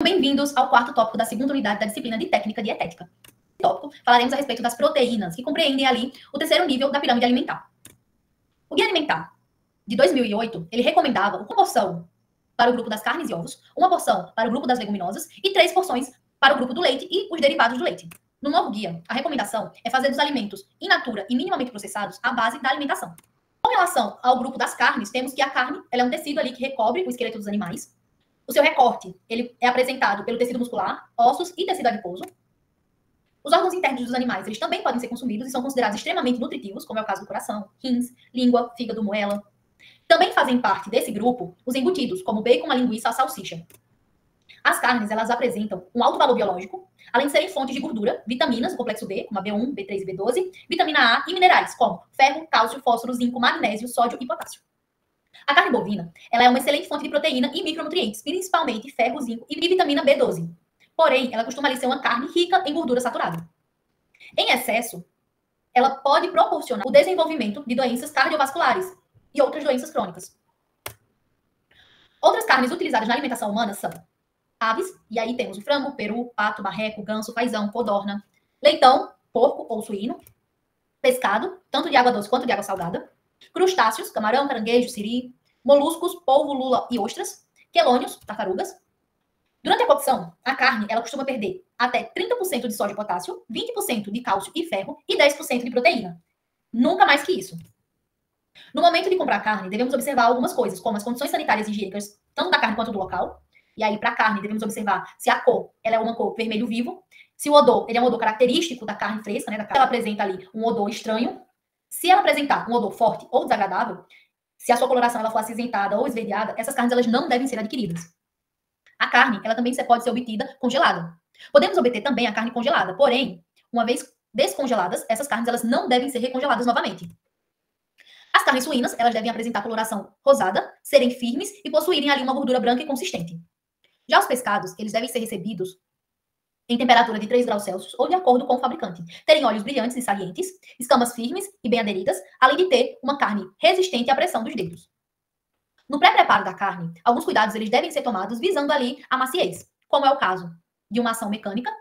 Bem-vindos ao quarto tópico da segunda unidade da disciplina de Técnica Dietética. Nesse tópico, falaremos a respeito das proteínas, que compreendem ali o terceiro nível da pirâmide alimentar. O Guia Alimentar de 2008, ele recomendava uma porção para o grupo das carnes e ovos, uma porção para o grupo das leguminosas e 3 porções para o grupo do leite e os derivados do leite. No novo guia, a recomendação é fazer dos alimentos in natura e minimamente processados a base da alimentação. Com relação ao grupo das carnes, temos que a carne ela é um tecido ali que recobre o esqueleto dos animais. O seu recorte ele é apresentado pelo tecido muscular, ossos e tecido adiposo. Os órgãos internos dos animais eles também podem ser consumidos e são considerados extremamente nutritivos, como é o caso do coração, rins, língua, fígado, moela. Também fazem parte desse grupo os embutidos, como o bacon, a linguiça, a salsicha. As carnes elas apresentam um alto valor biológico, além de serem fontes de gordura, vitaminas, o complexo B, como a B1, B3 e B12, vitamina A e minerais, como ferro, cálcio, fósforo, zinco, magnésio, sódio e potássio. A carne bovina ela é uma excelente fonte de proteína e micronutrientes, principalmente ferro, zinco e vitamina B12. Porém, ela costuma ser uma carne rica em gordura saturada. Em excesso, ela pode proporcionar o desenvolvimento de doenças cardiovasculares e outras doenças crônicas. Outras carnes utilizadas na alimentação humana são aves, e aí temos o frango, peru, pato, marreco, ganso, fazão, codorna, leitão, porco ou suíno, pescado, tanto de água doce quanto de água salgada, crustáceos, camarão, caranguejo, siri, moluscos, polvo, lula e ostras, quelônios, tartarugas. Durante a cocção, a carne ela costuma perder até 30% de sódio e potássio, 20% de cálcio e ferro e 10% de proteína. Nunca mais que isso. No momento de comprar carne, devemos observar algumas coisas, como as condições sanitárias e higiênicas, tanto da carne quanto do local. E aí, para a carne, devemos observar se a cor ela é uma cor vermelho vivo, se o odor ele é um odor característico da carne fresca, né, da carne, ela apresenta ali um odor estranho. Se ela apresentar um odor forte ou desagradável, se a sua coloração ela for acinzentada ou esverdeada, essas carnes elas não devem ser adquiridas. A carne, ela também pode ser obtida congelada. Podemos obter também a carne congelada, porém, uma vez descongeladas, essas carnes elas não devem ser recongeladas novamente. As carnes suínas, elas devem apresentar coloração rosada, serem firmes e possuírem ali uma gordura branca e consistente. Já os pescados, eles devem ser recebidos em temperatura de 3 graus Celsius ou de acordo com o fabricante. Terem olhos brilhantes e salientes, escamas firmes e bem aderidas, além de ter uma carne resistente à pressão dos dedos. No pré-preparo da carne, alguns cuidados eles devem ser tomados visando ali a maciez, como é o caso de uma ação mecânica,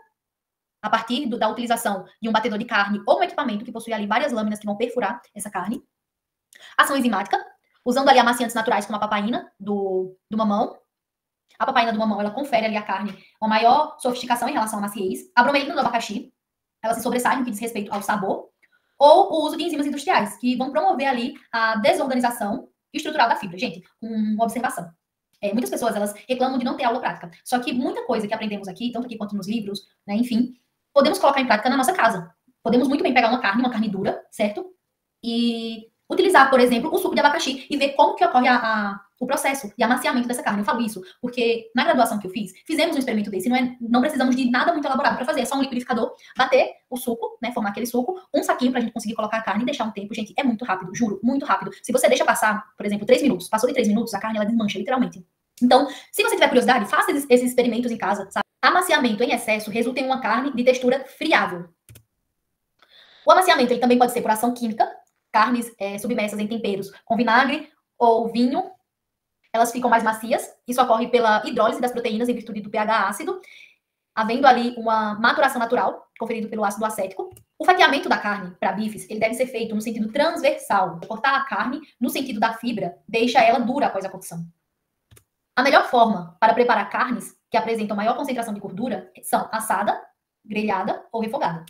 a partir da utilização de um batedor de carne ou um equipamento que possui ali várias lâminas que vão perfurar essa carne. Ação enzimática, usando ali amaciantes naturais como a papaína do mamão. A papaína do mamão, ela confere ali à carne uma maior sofisticação em relação à maciez. A bromelina do abacaxi, ela se sobressai no que diz respeito ao sabor. Ou o uso de enzimas industriais, que vão promover ali a desorganização estrutural da fibra. Gente, uma observação. Muitas pessoas, elas reclamam de não ter aula prática. Só que muita coisa que aprendemos aqui, tanto aqui quanto nos livros, né, enfim, podemos colocar em prática na nossa casa. Podemos muito bem pegar uma carne dura, certo? E utilizar, por exemplo, o suco de abacaxi e ver como que ocorre o processo de amaciamento dessa carne. Eu falo isso porque na graduação que eu fiz, fizemos um experimento desse, não precisamos de nada muito elaborado para fazer, é só um liquidificador, bater o suco, né, formar aquele suco, um saquinho pra gente conseguir colocar a carne e deixar um tempo. Gente, é muito rápido, juro, muito rápido. Se você deixa passar, por exemplo, 3 minutos, passou de 3 minutos, a carne ela desmancha, literalmente. Então, se você tiver curiosidade, faça esses experimentos em casa, sabe? Amaciamento em excesso resulta em uma carne de textura friável. O amaciamento ele também pode ser por ação química. Carnes submersas em temperos com vinagre ou vinho, elas ficam mais macias. Isso ocorre pela hidrólise das proteínas em virtude do pH ácido, havendo ali uma maturação natural, conferido pelo ácido acético. O fatiamento da carne para bifes, ele deve ser feito no sentido transversal. Cortar a carne no sentido da fibra deixa ela dura após a cocção. A melhor forma para preparar carnes que apresentam maior concentração de gordura são assada, grelhada ou refogada.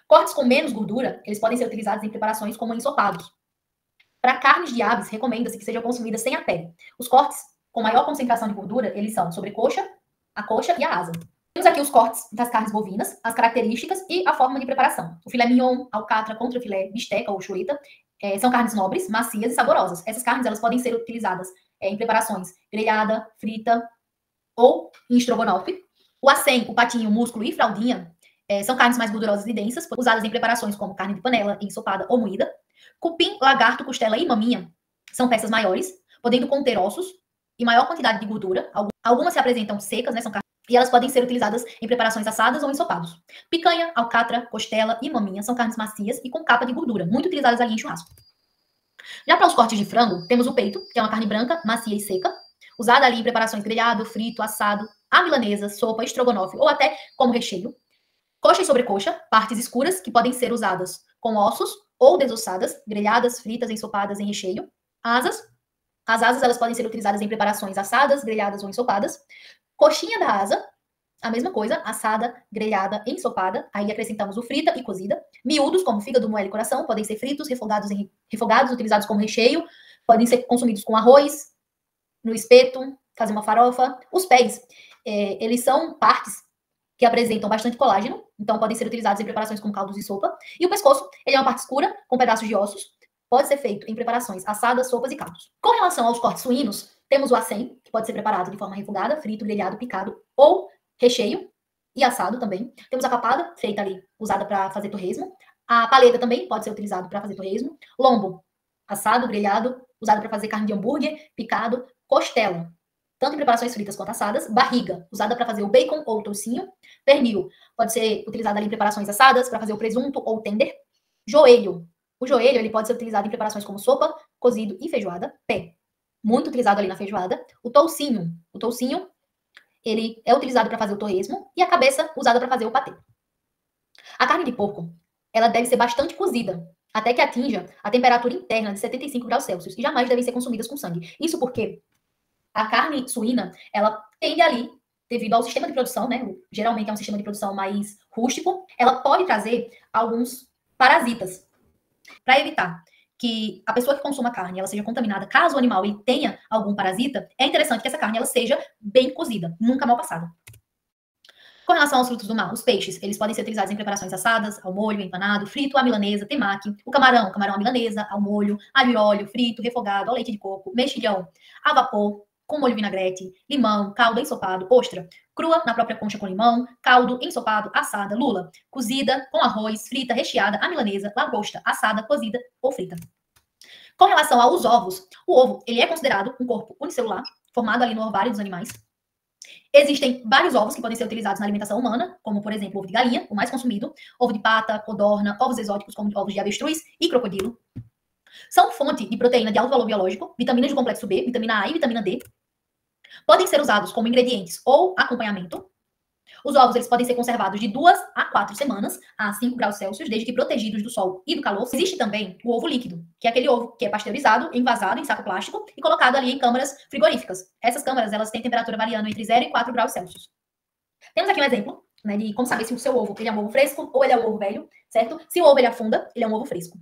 Cortes com menos gordura, eles podem ser utilizados em preparações como ensopados. Para carnes de aves, recomenda-se que sejam consumidas sem a pele. Os cortes com maior concentração de gordura, eles são sobrecoxa, a coxa e a asa. Temos aqui os cortes das carnes bovinas, as características e a forma de preparação. O filé mignon, alcatra, contrafilé, bisteca ou chuleta são carnes nobres, macias e saborosas. Essas carnes elas podem ser utilizadas em preparações grelhada, frita ou em estrogonofe. O acém, o patinho, o músculo e fraldinha são carnes mais gordurosas e densas, usadas em preparações como carne de panela, ensopada ou moída. Cupim, lagarto, costela e maminha são peças maiores, podendo conter ossos e maior quantidade de gordura. Algumas se apresentam secas, né, são carnes, e elas podem ser utilizadas em preparações assadas ou ensopados. Picanha, alcatra, costela e maminha são carnes macias e com capa de gordura, muito utilizadas ali em churrasco. Já para os cortes de frango, temos o peito, que é uma carne branca, macia e seca, usada ali em preparações grelhado, frito, assado a milanesa, sopa, estrogonofe ou até como recheio. Coxa e sobrecoxa, partes escuras que podem ser usadas com ossos ou desossadas, grelhadas, fritas, ensopadas em recheio. Asas. As asas elas podem ser utilizadas em preparações assadas, grelhadas ou ensopadas. Coxinha da asa, a mesma coisa, assada, grelhada, ensopada. Aí acrescentamos o frita e cozida. Miúdos, como fígado, moela e coração, podem ser fritos, refogados, utilizados como recheio. Podem ser consumidos com arroz, no espeto, fazer uma farofa. Os pés, eles são partes que apresentam bastante colágeno, então podem ser utilizados em preparações como caldos e sopa. E o pescoço, ele é uma parte escura, com pedaços de ossos. Pode ser feito em preparações assadas, sopas e caldos. Com relação aos cortes suínos, temos o acém, que pode ser preparado de forma refogada, frito, grelhado, picado ou recheio e assado também. Temos a papada, feita ali, usada para fazer torresmo. A paleta também pode ser utilizado para fazer torresmo. Lombo, assado, grelhado, usado para fazer carne de hambúrguer, picado. Costela, tanto em preparações fritas quanto assadas. Barriga, usada para fazer o bacon ou o toucinho. Pernil, pode ser utilizado ali em preparações assadas, para fazer o presunto ou o tender. Joelho, o joelho ele pode ser utilizado em preparações como sopa, cozido e feijoada. Pé, muito utilizado ali na feijoada. O toucinho, ele é utilizado para fazer o torresmo e a cabeça usada para fazer o patê. A carne de porco, ela deve ser bastante cozida, até que atinja a temperatura interna de 75 graus Celsius e jamais devem ser consumidas com sangue. Isso porque a carne suína, ela tende ali, devido ao sistema de produção, né? Geralmente é um sistema de produção mais rústico, ela pode trazer alguns parasitas. Para evitar que a pessoa que consuma carne ela seja contaminada, caso o animal ele tenha algum parasita, é interessante que essa carne ela seja bem cozida, nunca mal passada. Com relação aos frutos do mar, os peixes, eles podem ser utilizados em preparações assadas, ao molho, empanado, frito, à milanesa, temaki. O camarão à milanesa, ao molho, alho e óleo, frito, refogado, ao leite de coco, mexilhão, a vapor, com molho vinagrete, limão, caldo ensopado, ostra, crua na própria concha com limão, caldo ensopado, assada, lula, cozida, com arroz, frita, recheada, à milanesa, lagosta, assada, cozida ou frita. Com relação aos ovos, o ovo, ele é considerado um corpo unicelular, formado ali no ovário dos animais. Existem vários ovos que podem ser utilizados na alimentação humana, como, por exemplo, ovo de galinha, o mais consumido, ovo de pata, codorna, ovos exóticos, como ovos de avestruz e crocodilo. São fonte de proteína de alto valor biológico, vitaminas do complexo B, vitamina A e vitamina D. Podem ser usados como ingredientes ou acompanhamento. Os ovos eles podem ser conservados de 2 a 4 semanas a 5 graus Celsius, desde que protegidos do sol e do calor. Existe também o ovo líquido, que é aquele ovo que é pasteurizado, envasado em saco plástico e colocado ali em câmaras frigoríficas. Essas câmaras elas têm temperatura variando entre 0 e 4 graus Celsius. Temos aqui um exemplo, né, de como saber se o seu ovo ele é um ovo fresco ou ele é um ovo velho, certo? Se o ovo ele afunda, ele é um ovo fresco.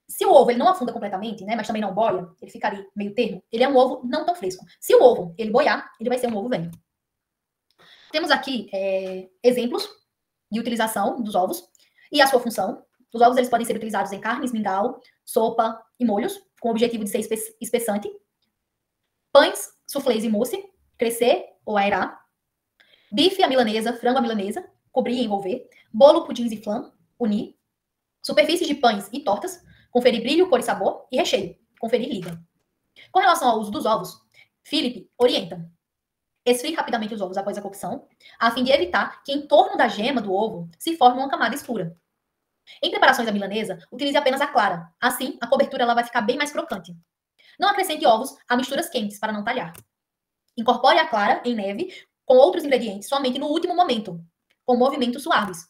Se o ovo ele não afunda completamente, né, mas também não boia, ele fica ali meio termo, ele é um ovo não tão fresco. Se o ovo ele boiar, ele vai ser um ovo velho. Temos aqui exemplos de utilização dos ovos e a sua função. Os ovos eles podem ser utilizados em carnes, mingau, sopa e molhos, com o objetivo de ser espessante. Pães, suflês e mousse, crescer ou aerar. Bife à milanesa, frango à milanesa, cobrir e envolver. Bolo, pudins e flan, unir. Superfícies de pães e tortas, conferir brilho, cor e sabor. E recheio, conferir liga. Com relação ao uso dos ovos, Philip orienta. Esfrie rapidamente os ovos após a cocção, a fim de evitar que em torno da gema do ovo se forme uma camada escura. Em preparações à milanesa, utilize apenas a clara. Assim, a cobertura ela vai ficar bem mais crocante. Não acrescente ovos a misturas quentes para não talhar. Incorpore a clara em neve com outros ingredientes somente no último momento, com movimentos suaves.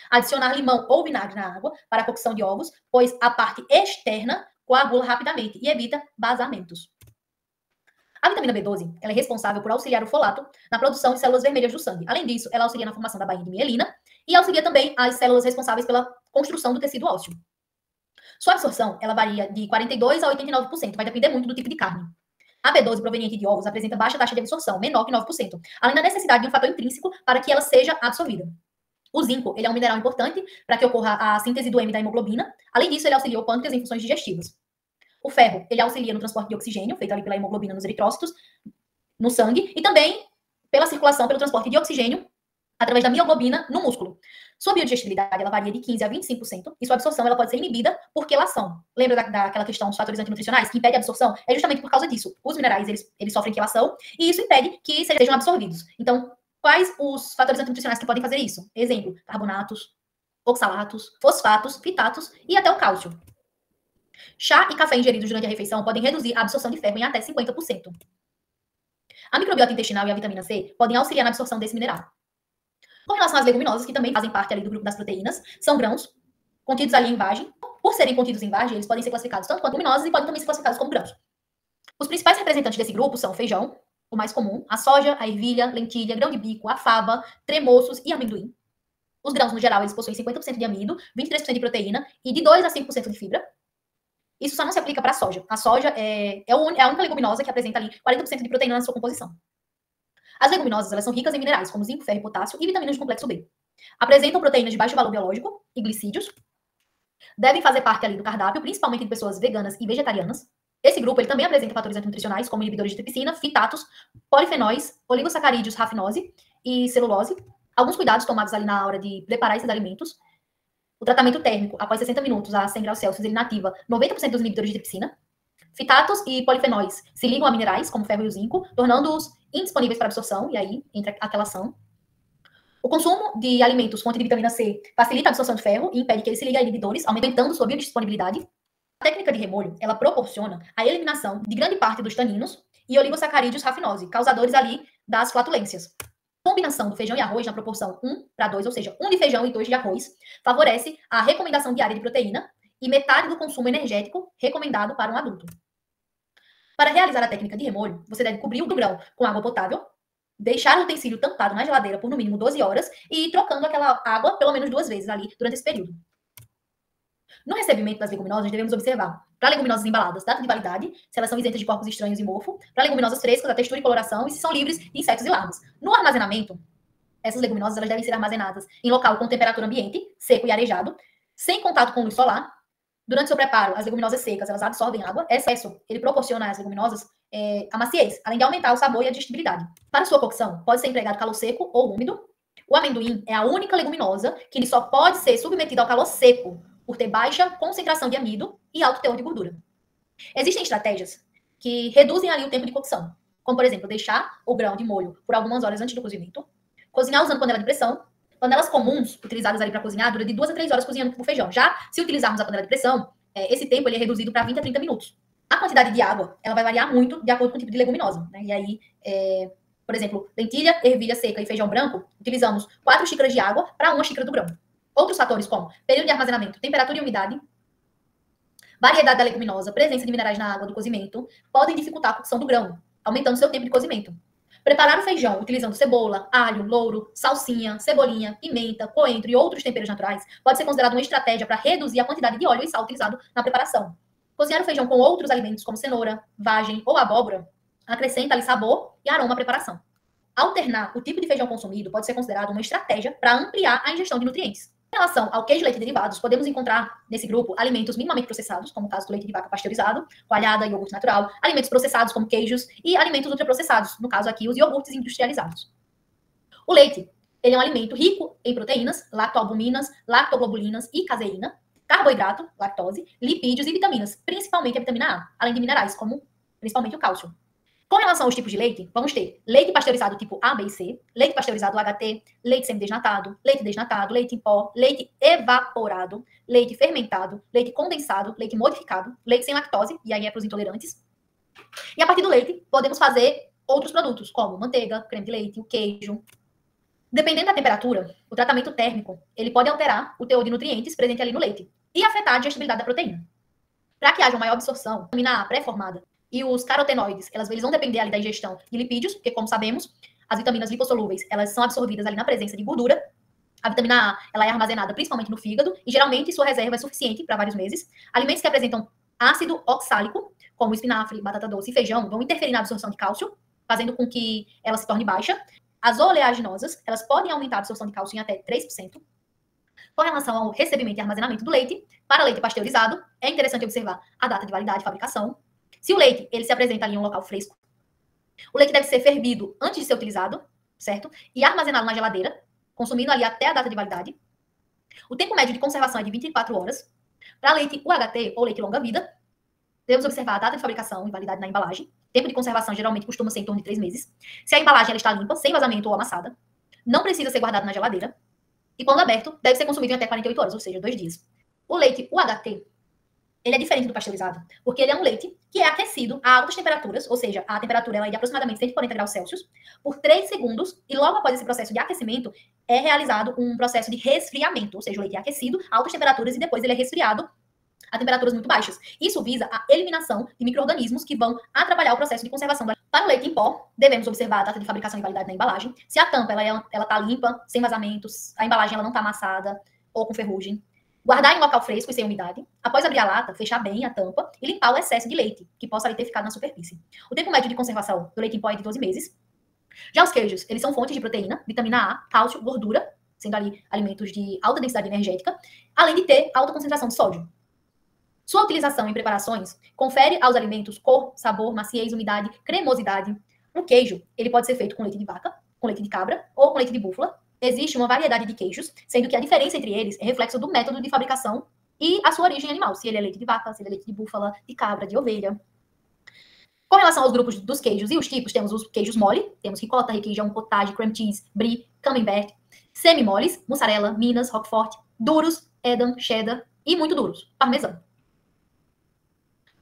Adicionar limão ou vinagre na água para a cocção de ovos, pois a parte externa coagula rapidamente e evita vazamentos. A vitamina B12 ela é responsável por auxiliar o folato na produção de células vermelhas do sangue. Além disso, ela auxilia na formação da bainha de mielina e auxilia também as células responsáveis pela construção do tecido ósseo. Sua absorção ela varia de 42% a 89%, vai depender muito do tipo de carne. A B12 proveniente de ovos apresenta baixa taxa de absorção, menor que 9%, além da necessidade de um fator intrínseco para que ela seja absorvida. O zinco ele é um mineral importante para que ocorra a síntese do M da hemoglobina. Além disso, ele auxilia o pâncreas em funções digestivas. O ferro, ele auxilia no transporte de oxigênio, feito ali pela hemoglobina nos eritrócitos, no sangue, e também pela circulação, pelo transporte de oxigênio através da mioglobina no músculo. Sua biodigestibilidade, ela varia de 15% a 25%, e sua absorção, ela pode ser inibida por quelação. Lembra daquela questão dos fatores antinutricionais que impede a absorção? É justamente por causa disso. Os minerais, eles sofrem quelação, e isso impede que sejam absorvidos. Então, quais os fatores antinutricionais que podem fazer isso? Exemplo, carbonatos, oxalatos, fosfatos, fitatos e até o cálcio. Chá e café ingeridos durante a refeição podem reduzir a absorção de ferro em até 50%. A microbiota intestinal e a vitamina C podem auxiliar na absorção desse mineral. Com relação às leguminosas, que também fazem parte ali do grupo das proteínas, são grãos contidos ali em vagem. Por serem contidos em vagem, eles podem ser classificados tanto quanto leguminosas e podem também ser classificados como grãos. Os principais representantes desse grupo são o feijão, o mais comum, a soja, a ervilha, lentilha, grão de bico, a fava, tremoços e amendoim. Os grãos, no geral, eles possuem 50% de amido, 23% de proteína e de 2 a 5% de fibra. Isso só não se aplica para a soja. A soja é a única leguminosa que apresenta ali 40% de proteína na sua composição. As leguminosas, elas são ricas em minerais, como zinco, ferro, potássio e vitaminas de complexo B. Apresentam proteínas de baixo valor biológico e glicídios. Devem fazer parte ali do cardápio, principalmente de pessoas veganas e vegetarianas. Esse grupo ele também apresenta fatores antinutricionais, como inibidores de tripsina, fitatos, polifenóis, oligosacarídeos, rafinose e celulose. Alguns cuidados tomados ali na hora de preparar esses alimentos. O tratamento térmico, após 60 minutos a 100 graus Celsius, ele inativa 90% dos inibidores de tripsina. Fitatos e polifenóis se ligam a minerais, como o ferro e o zinco, tornando-os indisponíveis para absorção, e aí entra aquela ação. O consumo de alimentos fonte de vitamina C facilita a absorção de ferro e impede que ele se ligue a inibidores, aumentando sua biodisponibilidade. A técnica de remolho, ela proporciona a eliminação de grande parte dos taninos e oligosacarídeos rafinose, causadores ali das flatulências. A combinação do feijão e arroz na proporção 1:2, ou seja, 1 de feijão e 2 de arroz, favorece a recomendação diária de proteína e metade do consumo energético recomendado para um adulto. Para realizar a técnica de remolho, você deve cobrir o grão com água potável, deixar o utensílio tampado na geladeira por no mínimo 12 horas e ir trocando aquela água pelo menos 2 vezes ali durante esse período. No recebimento das leguminosas, devemos observar, para leguminosas embaladas, data de validade, se elas são isentas de corpos estranhos e mofo, para leguminosas frescas, a textura e coloração, e se são livres de insetos e larvas. No armazenamento, essas leguminosas elas devem ser armazenadas em local com temperatura ambiente, seco e arejado, sem contato com luz solar. Durante seu preparo, as leguminosas secas, elas absorvem água. Excesso, ele proporciona às leguminosas a maciez, além de aumentar o sabor e a digestibilidade. Para sua cocção, pode ser empregado calor seco ou úmido. O amendoim é a única leguminosa que ele só pode ser submetido ao calor seco, por ter baixa concentração de amido e alto teor de gordura. Existem estratégias que reduzem ali o tempo de cocção, como, por exemplo, deixar o grão de molho por algumas horas antes do cozimento, cozinhar usando panela de pressão. Panelas comuns, utilizadas ali para cozinhar, dura de 2 a 3 horas cozinhando o feijão. Já se utilizarmos a panela de pressão, esse tempo ele é reduzido para 20 a 30 minutos. A quantidade de água, ela vai variar muito de acordo com o tipo de leguminosa, né? E aí, por exemplo, lentilha, ervilha seca e feijão branco, utilizamos 4 xícaras de água para 1 xícara do grão. Outros fatores como período de armazenamento, temperatura e umidade, variedade da leguminosa, presença de minerais na água do cozimento, podem dificultar a cocção do grão, aumentando seu tempo de cozimento. Preparar o feijão utilizando cebola, alho, louro, salsinha, cebolinha, pimenta, coentro e outros temperos naturais pode ser considerado uma estratégia para reduzir a quantidade de óleo e sal utilizado na preparação. Cozinhar o feijão com outros alimentos como cenoura, vagem ou abóbora acrescenta ali sabor e aroma à preparação. Alternar o tipo de feijão consumido pode ser considerado uma estratégia para ampliar a ingestão de nutrientes. Em relação ao queijo, leite e derivados, podemos encontrar nesse grupo alimentos minimamente processados, como o caso do leite de vaca pasteurizado, coalhada e iogurte natural, alimentos processados como queijos e alimentos ultraprocessados, no caso aqui os iogurtes industrializados. O leite, ele é um alimento rico em proteínas, lactoalbuminas, lactoglobulinas e caseína, carboidrato, lactose, lipídios e vitaminas, principalmente a vitamina A, além de minerais, como principalmente o cálcio. Com relação aos tipos de leite, vamos ter leite pasteurizado tipo A, B e C, leite pasteurizado HT, leite semidesnatado, leite desnatado, leite em pó, leite evaporado, leite fermentado, leite condensado, leite modificado, leite sem lactose, e aí é para os intolerantes. E a partir do leite, podemos fazer outros produtos, como manteiga, creme de leite, o queijo. Dependendo da temperatura, o tratamento térmico, ele pode alterar o teor de nutrientes presente ali no leite e afetar a digestibilidade da proteína. Para que haja uma maior absorção, a vitamina A pré-formada e os carotenoides, eles vão depender ali da ingestão de lipídios, porque, como sabemos, as vitaminas lipossolúveis, elas são absorvidas ali na presença de gordura. A vitamina A, ela é armazenada principalmente no fígado, e geralmente sua reserva é suficiente para vários meses. Alimentos que apresentam ácido oxálico, como espinafre, batata doce e feijão, vão interferir na absorção de cálcio, fazendo com que ela se torne baixa. As oleaginosas, elas podem aumentar a absorção de cálcio em até 3%. Com relação ao recebimento e armazenamento do leite, para leite pasteurizado, é interessante observar a data de validade de fabricação. Se o leite ele se apresenta ali em um local fresco, o leite deve ser fervido antes de ser utilizado, certo? E armazenado na geladeira, consumindo ali até a data de validade. O tempo médio de conservação é de 24 horas. Para leite UHT ou leite longa-vida, devemos observar a data de fabricação e validade na embalagem. Tempo de conservação geralmente costuma ser em torno de 3 meses. Se a embalagem ela está limpa, sem vazamento ou amassada, não precisa ser guardado na geladeira. E quando aberto, deve ser consumido em até 48 horas, ou seja, 2 dias. O leite UHT, ele é diferente do pasteurizado, porque ele é um leite que é aquecido a altas temperaturas, ou seja, a temperatura ela é de aproximadamente 140 graus Celsius, por 3 segundos, e logo após esse processo de aquecimento, é realizado um processo de resfriamento, ou seja, o leite é aquecido a altas temperaturas e depois ele é resfriado a temperaturas muito baixas. Isso visa a eliminação de micro-organismos que vão atrapalhar o processo de conservação. Para o leite em pó, devemos observar a data de fabricação e validade na embalagem. Se a tampa ela tá limpa, sem vazamentos, a embalagem ela não está amassada ou com ferrugem. Guardar em local fresco e sem umidade. Após abrir a lata, fechar bem a tampa e limpar o excesso de leite que possa ali ter ficado na superfície. O tempo médio de conservação do leite em pó é de 12 meses. Já os queijos, eles são fontes de proteína, vitamina A, cálcio, gordura, sendo ali alimentos de alta densidade energética, além de ter alta concentração de sódio. Sua utilização em preparações confere aos alimentos cor, sabor, maciez, umidade, cremosidade. O queijo, ele pode ser feito com leite de vaca, com leite de cabra ou com leite de búfala. Existe uma variedade de queijos, sendo que a diferença entre eles é reflexo do método de fabricação e a sua origem animal, se ele é leite de vaca, se ele é leite de búfala, de cabra, de ovelha. Com relação aos grupos dos queijos e os tipos, temos os queijos mole, temos ricota, requeijão, cottage, cream cheese, brie, camembert, semi-moles, mussarela, minas, roquefort, duros, edam, cheddar e muito duros, parmesão.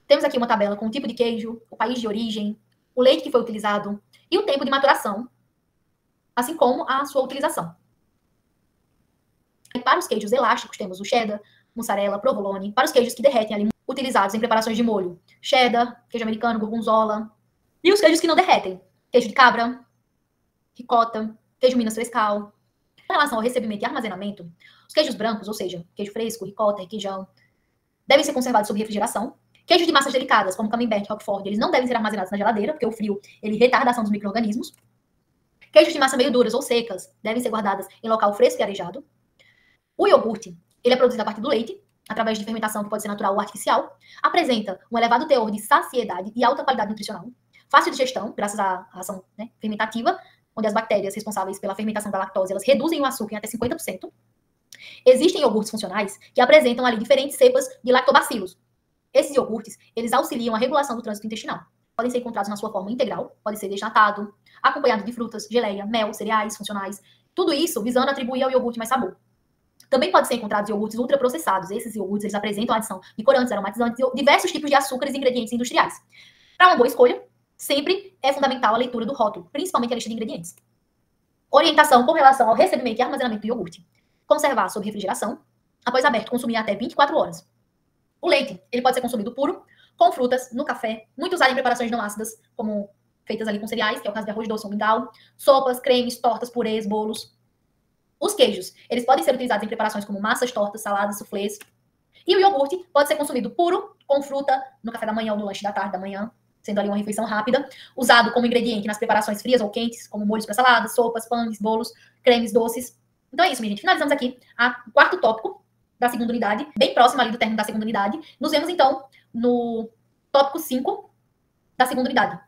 Temos aqui uma tabela com o tipo de queijo, o país de origem, o leite que foi utilizado e o tempo de maturação, assim como a sua utilização. E para os queijos elásticos, temos o cheddar, mussarela, provolone. Para os queijos que derretem ali, utilizados em preparações de molho, cheddar, queijo americano, gorgonzola. E os queijos que não derretem, queijo de cabra, ricota, queijo Minas Frescal. Com relação ao recebimento e armazenamento, os queijos brancos, ou seja, queijo fresco, ricota, requeijão, devem ser conservados sob refrigeração. Queijos de massas delicadas, como camembert, roquefort, eles não devem ser armazenados na geladeira, porque o frio, ele retarda a ação dos micro-organismos. Queijos de massa meio duras ou secas, devem ser guardadas em local fresco e arejado. O iogurte, ele é produzido a partir do leite, através de fermentação que pode ser natural ou artificial. Apresenta um elevado teor de saciedade e alta qualidade nutricional. Fácil de digestão, graças à ação fermentativa, onde as bactérias responsáveis pela fermentação da lactose, elas reduzem o açúcar em até 50%. Existem iogurtes funcionais que apresentam ali diferentes cepas de lactobacilos. Esses iogurtes, eles auxiliam a regulação do trânsito intestinal. Podem ser encontrados na sua forma integral, pode ser desnatado, acompanhado de frutas, geleia, mel, cereais funcionais. Tudo isso visando atribuir ao iogurte mais sabor. Também pode ser encontrados iogurtes ultraprocessados. Esses iogurtes, eles apresentam a adição de corantes, aromatizantes e diversos tipos de açúcares e ingredientes industriais. Para uma boa escolha, sempre é fundamental a leitura do rótulo, principalmente a lista de ingredientes. Orientação com relação ao recebimento e armazenamento do iogurte. Conservar sob refrigeração. Após aberto, consumir até 24 horas. O leite, ele pode ser consumido puro, com frutas, no café, muito usado em preparações não ácidas, como feitas ali com cereais, que é o caso de arroz doce ou mingau, sopas, cremes, tortas, purês, bolos. Os queijos, eles podem ser utilizados em preparações como massas, tortas, saladas, suflês. E o iogurte pode ser consumido puro, com fruta, no café da manhã ou no lanche da tarde da manhã, sendo ali uma refeição rápida, usado como ingrediente nas preparações frias ou quentes, como molhos para saladas, sopas, pães, bolos, cremes, doces. Então é isso, minha gente. Finalizamos aqui o quarto tópico da segunda unidade, bem próximo ali do término da segunda unidade. Nos vemos, então, no tópico 5 da segunda unidade.